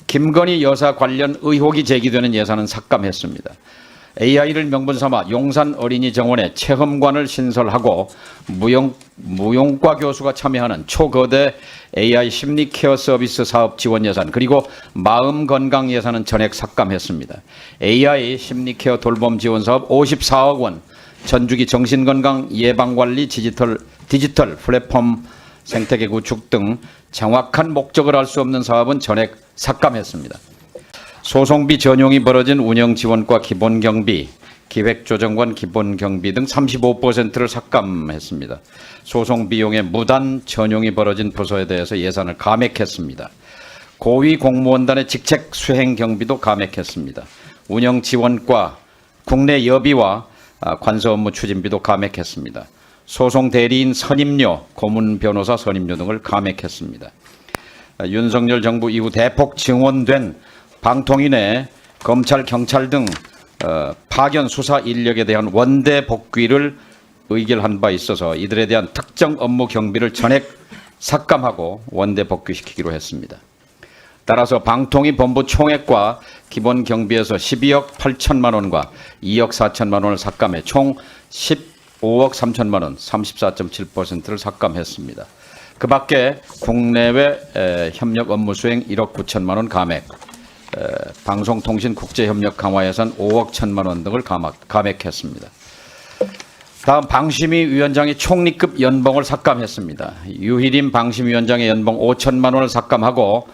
김건희 여사 관련 의혹이 제기되는 예산은 삭감했습니다. AI를 명분 삼아 용산 어린이 정원에 체험관을 신설하고 무용과 교수가 참여하는 초거대 AI 심리 케어 서비스 사업 지원 예산 그리고 마음 건강 예산은 전액 삭감했습니다. AI 심리 케어 돌봄 지원 사업 54억 원, 전주기 정신건강 예방관리 디지털 플랫폼 생태계 구축 등 정확한 목적을 알 수 없는 사업은 전액 삭감했습니다. 소송비 전용이 벌어진 운영지원과 기본경비, 기획조정관 기본경비 등 35%를 삭감했습니다. 소송비용의 무단 전용이 벌어진 부서에 대해서 예산을 감액했습니다. 고위공무원단의 직책 수행 경비도 감액했습니다. 운영지원과 국내 여비와 관서 업무 추진비도 감액했습니다. 소송 대리인 선임료, 고문 변호사 선임료 등을 감액했습니다. 윤석열 정부 이후 대폭 증원된 방통위내 검찰, 경찰 등 파견 수사 인력에 대한 원대 복귀를 의결한 바 있어서 이들에 대한 특정 업무 경비를 전액 삭감하고 원대 복귀시키기로 했습니다. 따라서 방통위 본부 총액과 기본 경비에서 12억 8천만 원과 2억 4천만 원을 삭감해 총 15억 3천만 원, 34.7%를 삭감했습니다. 그 밖에 국내외 협력 업무 수행 1억 9천만 원 감액, 방송통신 국제협력 강화 예산 5억 1천만 원 등을 감액했습니다. 다음 방심위원장의 총리급 연봉을 삭감했습니다. 유희림 방심위원장의 연봉 5천만 원을 삭감하고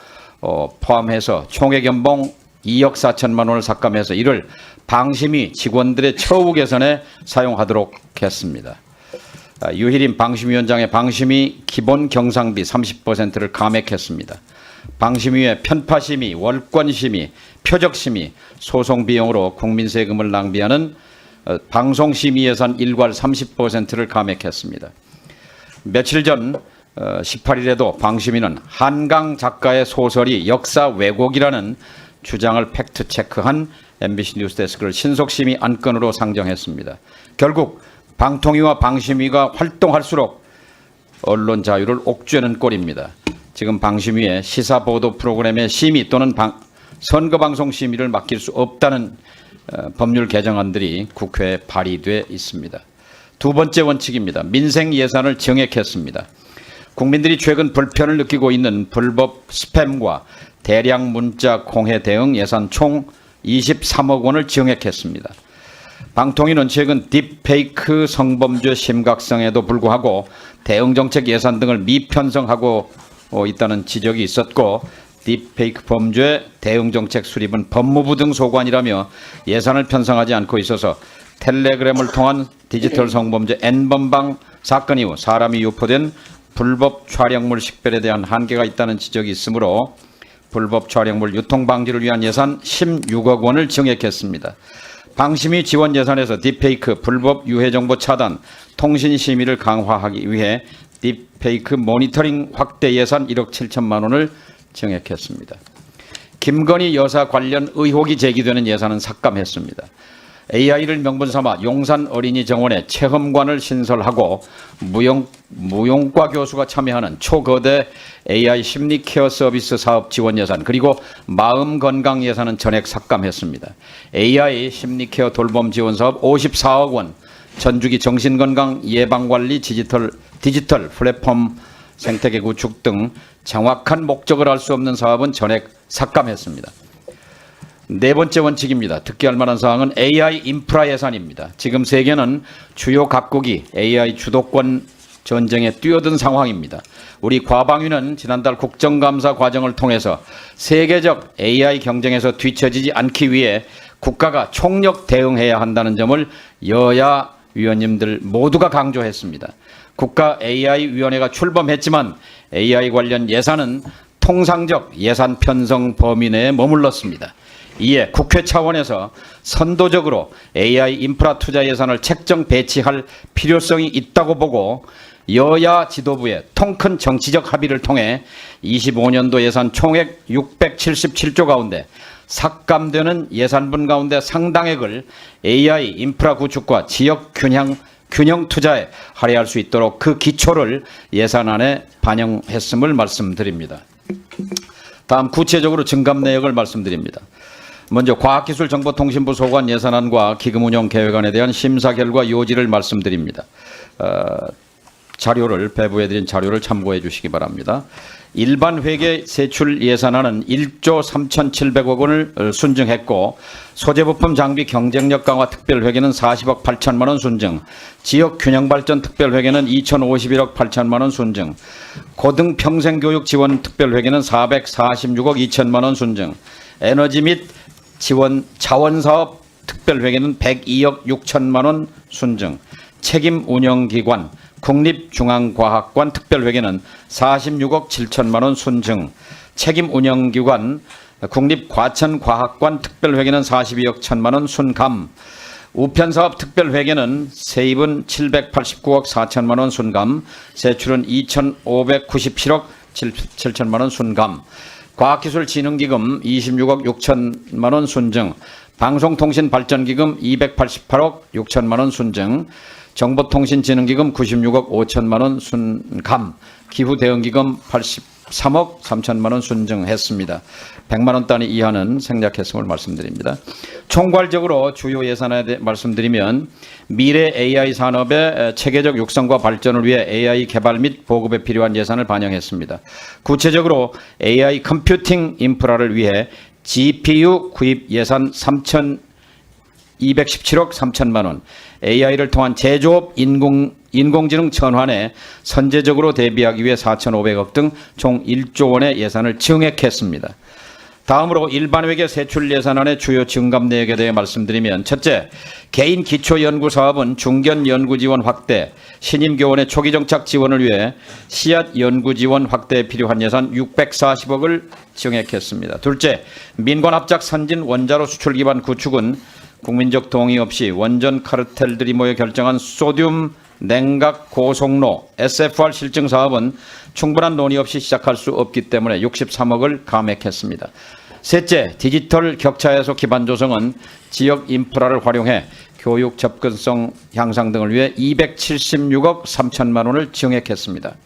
포함해서 총액 연봉 2억 4천만 원을 삭감해서 이를 방심위 직원들의 처우 개선에 사용하도록 했습니다. 유희림 방심위원장의 방심위 기본 경상비 30%를 감액했습니다. 방심위의 편파심의, 월권심의, 표적심의, 소송비용으로 국민 세금을 낭비하는 방송심의 예산 일괄 30%를 감액했습니다. 며칠 전 18일에도 방심위는 한강 작가의 소설이 역사 왜곡이라는 주장을 팩트체크한 MBC 뉴스데스크를 신속심의 안건으로 상정했습니다. 결국 방통위와 방심위가 활동할수록 언론 자유를 옥죄는 꼴입니다. 지금 방심위에 시사보도 프로그램의 심의 또는 선거방송 심의를 맡길 수 없다는 법률 개정안들이 국회에 발의돼 있습니다. 두 번째 원칙입니다. 민생 예산을 정액했습니다. 국민들이 최근 불편을 느끼고 있는 불법 스팸과 대량 문자 공해 대응 예산 총 23억 원을 정액했습니다. 방통위는 최근 딥페이크 성범죄 심각성에도 불구하고 대응정책 예산 등을 미편성하고 있다는 지적이 있었고 딥페이크 범죄 대응정책 수립은 법무부 등 소관이라며 예산을 편성하지 않고 있어서 텔레그램을 통한 디지털 성범죄 N번방 사건 이후 사람이 유포된 불법 촬영물 식별에 대한 한계가 있다는 지적이 있으므로 불법 촬영물 유통 방지를 위한 예산 16억 원을 정액했습니다. 방심위 지원 예산에서 딥페이크, 불법 유해 정보 차단, 통신 심의를 강화하기 위해 딥페이크 모니터링 확대 예산 1억 7천만 원을 정액했습니다. 김건희 여사 관련 의혹이 제기되는 예산은 삭감했습니다. AI를 명분 삼아 용산 어린이 정원에 체험관을 신설하고 무용과 교수가 참여하는 초거대 AI 심리 케어 서비스 사업 지원 예산 그리고 마음 건강 예산은 전액 삭감했습니다. AI 심리 케어 돌봄 지원 사업 54억 원, 전주기 정신건강 예방관리 디지털 플랫폼 생태계 구축 등 정확한 목적을 알 수 없는 사업은 전액 삭감했습니다. 네 번째 원칙입니다. 특기할 만한 사항은 AI 인프라 예산입니다. 지금 세계는 주요 각국이 AI 주도권 전쟁에 뛰어든 상황입니다. 우리 과방위는 지난달 국정감사 과정을 통해서 세계적 AI 경쟁에서 뒤처지지 않기 위해 국가가 총력 대응해야 한다는 점을 여야 위원님들 모두가 강조했습니다. 국가 AI위원회가 출범했지만 AI 관련 예산은 통상적 예산 편성 범위 내에 머물렀습니다. 이에 국회 차원에서 선도적으로 AI 인프라 투자 예산을 책정 배치할 필요성이 있다고 보고 여야 지도부의 통큰 정치적 합의를 통해 25년도 예산 총액 677조 가운데 삭감되는 예산분 가운데 상당액을 AI 인프라 구축과 지역 균형 투자에 할애할 수 있도록 그 기초를 예산안에 반영했음을 말씀드립니다. 다음 구체적으로 증감 내역을 말씀드립니다. 먼저 과학기술정보통신부 소관 예산안과 기금운용 계획안에 대한 심사 결과 요지를 말씀드립니다. 배부해드린 자료를 참고해 주시기 바랍니다. 일반 회계 세출 예산안은 1조 3,700억 원을 순증했고 소재부품 장비 경쟁력 강화 특별회계는 40억 8천만 원 순증, 지역균형발전 특별회계는 2,051억 8천만 원 순증, 고등평생교육 지원 특별회계는 446억 2천만 원 순증, 에너지 및 자원사업 특별회계는 102억 6천만 원 순증, 책임운영기관 국립중앙과학관 특별회계는 46억 7천만 원 순증, 책임운영기관 국립과천과학관 특별회계는 42억 1천만 원 순감, 우편사업 특별회계는 세입은 789억 4천만 원 순감, 세출은 2,597억 7천만 원 순감, 과학기술진흥기금 26억 6천만 원 순증, 방송통신발전기금 288억 6천만 원 순증, 정보통신진흥기금 96억 5천만 원 순감, 기후대응기금 83억 3천만 원 순증했습니다. 100만 원 단위 이하는 생략했음을 말씀드립니다. 총괄적으로 주요 예산에 대해 말씀드리면 미래 AI 산업의 체계적 육성과 발전을 위해 AI 개발 및 보급에 필요한 예산을 반영했습니다. 구체적으로 AI 컴퓨팅 인프라를 위해 GPU 구입 예산 3,217억 3천만 원, AI를 통한 제조업 인공지능 전환에 선제적으로 대비하기 위해 4,500억 등 총 1조 원의 예산을 증액했습니다. 다음으로 일반회계 세출 예산안의 주요 증감 내역에 대해 말씀드리면 첫째, 개인 기초연구사업은 중견 연구지원 확대, 신임교원의 초기정착 지원을 위해 씨앗 연구지원 확대에 필요한 예산 640억을 증액했습니다. 둘째, 민관합작 선진 원자로 수출 기반 구축은 국민적 동의 없이 원전 카르텔들이 모여 결정한 소듐 냉각 고속로 SFR 실증 사업은 충분한 논의 없이 시작할 수 없기 때문에 63억을 감액했습니다. 셋째, 디지털 격차 해소 기반 조성은 지역 인프라를 활용해 교육 접근성 향상 등을 위해 276억 3천만 원을 증액했습니다.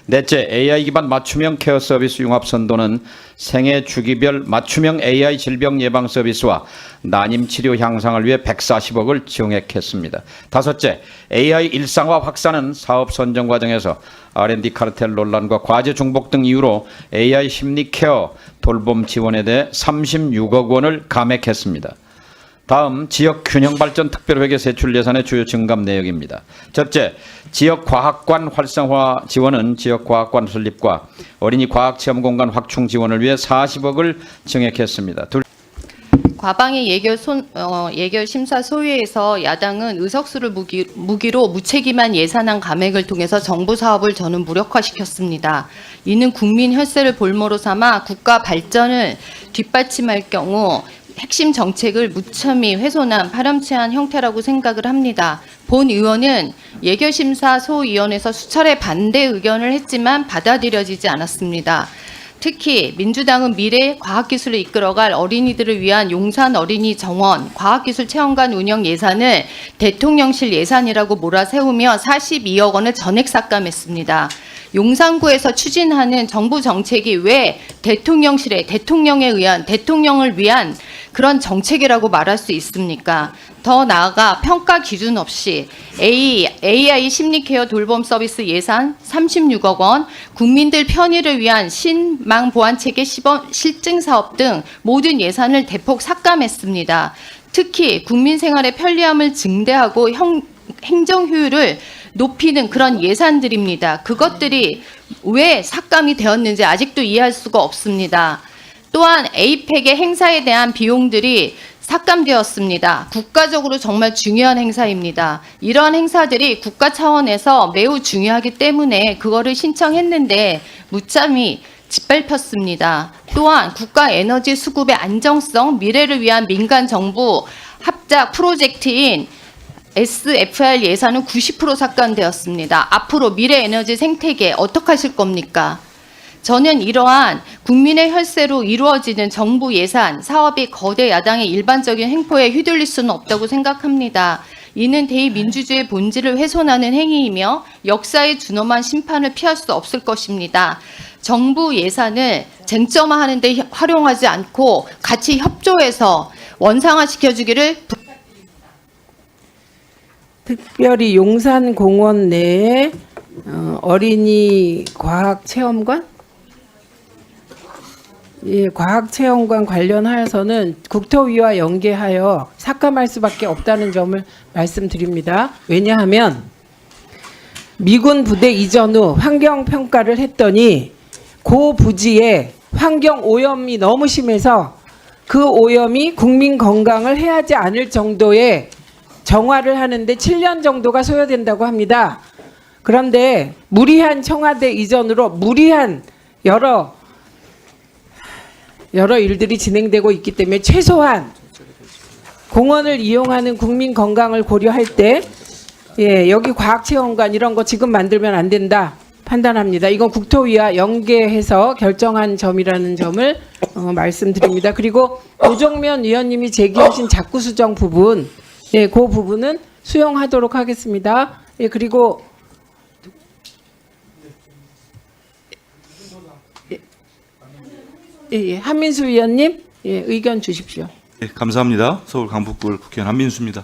넷째, AI 기반 맞춤형 케어 서비스 융합 선도는 생애 주기별 맞춤형 AI 질병 예방 서비스와 난임 치료 향상을 위해 140억을 증액했습니다. 다섯째, AI 일상화 확산은 사업 선정 과정에서 R&D 카르텔 논란과 과제 중복 등 이유로 AI 심리 케어 돌봄 지원에 대해 36억 원을 감액했습니다. 다음 지역 균형 발전 특별회계 세출 예산의 주요 증감 내역입니다. 첫째, 지역 과학관 활성화 지원은 지역 과학관 설립과 어린이 과학 체험 공간 확충 지원을 위해 40억을 증액했습니다. 과방위 예결 심사 소위에서 야당은 의석수를 무기로 무책임한 예산안 감액을 통해서 정부 사업을 저는 무력화시켰습니다. 이는 국민 혈세를 볼모로 삼아 국가 발전을 뒷받침할 경우 핵심 정책을 무참히 훼손한 파렴치한 형태라고 생각을 합니다. 본 의원은 예결심사 소위원회에서 수차례 반대 의견을 했지만 받아들여지지 않았습니다. 특히 민주당은 미래 과학기술을 이끌어갈 어린이들을 위한 용산 어린이 정원 과학기술 체험관 운영 예산을 대통령실 예산이라고 몰아세우며 42억 원을 전액 삭감했습니다. 용산구에서 추진하는 정부 정책이 왜 대통령을 위한 그런 정책이라고 말할 수 있습니까? 더 나아가 평가 기준 없이 AI 심리케어 돌봄 서비스 예산 36억 원, 국민들 편의를 위한 신망 보안체계 시범 실증 사업 등 모든 예산을 대폭 삭감했습니다. 특히 국민 생활의 편리함을 증대하고 행정 효율을 높이는 그런 예산들입니다. 그것들이 왜 삭감이 되었는지 아직도 이해할 수가 없습니다. 또한 에이펙의 행사에 대한 비용들이 삭감되었습니다. 국가적으로 정말 중요한 행사입니다. 이러한 행사들이 국가 차원에서 매우 중요하기 때문에 그거를 신청했는데 무참히 짓밟혔습니다. 또한 국가 에너지 수급의 안정성, 미래를 위한 민간 정부 합작 프로젝트인 SFR 예산은 90% 삭감되었습니다. 앞으로 미래 에너지 생태계 어떻게 하실 겁니까? 저는 이러한 국민의 혈세로 이루어지는 정부 예산, 사업이 거대 야당의 일반적인 행포에 휘둘릴 수는 없다고 생각합니다. 이는 대의민주주의의 본질을 훼손하는 행위이며 역사의 준엄한 심판을 피할 수 없을 것입니다. 정부 예산을 쟁점화하는 데 활용하지 않고 같이 협조해서 원상화 시켜주기를 특별히 용산공원 내에 어린이 과학체험관? 예, 과학체험관 관련하여서는 국토위와 연계하여 삭감할 수밖에 없다는 점을 말씀드립니다. 왜냐하면 미군 부대 이전 후 환경평가를 했더니 그 부지에 환경 오염이 너무 심해서 그 오염이 국민 건강을 해하지 않을 정도의 정화를 하는데 7년 정도가 소요된다고 합니다. 그런데 무리한 청와대 이전으로 무리한 여러 일들이 진행되고 있기 때문에 최소한 공원을 이용하는 국민 건강을 고려할 때 여기 과학체험관 이런 거 지금 만들면 안 된다 판단합니다. 이건 국토위와 연계해서 결정한 점이라는 점을 말씀드립니다. 그리고 노정면 의원님이 제기하신 자구 수정 부분, 그 부분은 수용하도록 하겠습니다. 그리고 한민수 의원님 의견 주십시오. 감사합니다. 서울 강북구 국회의원 한민수입니다.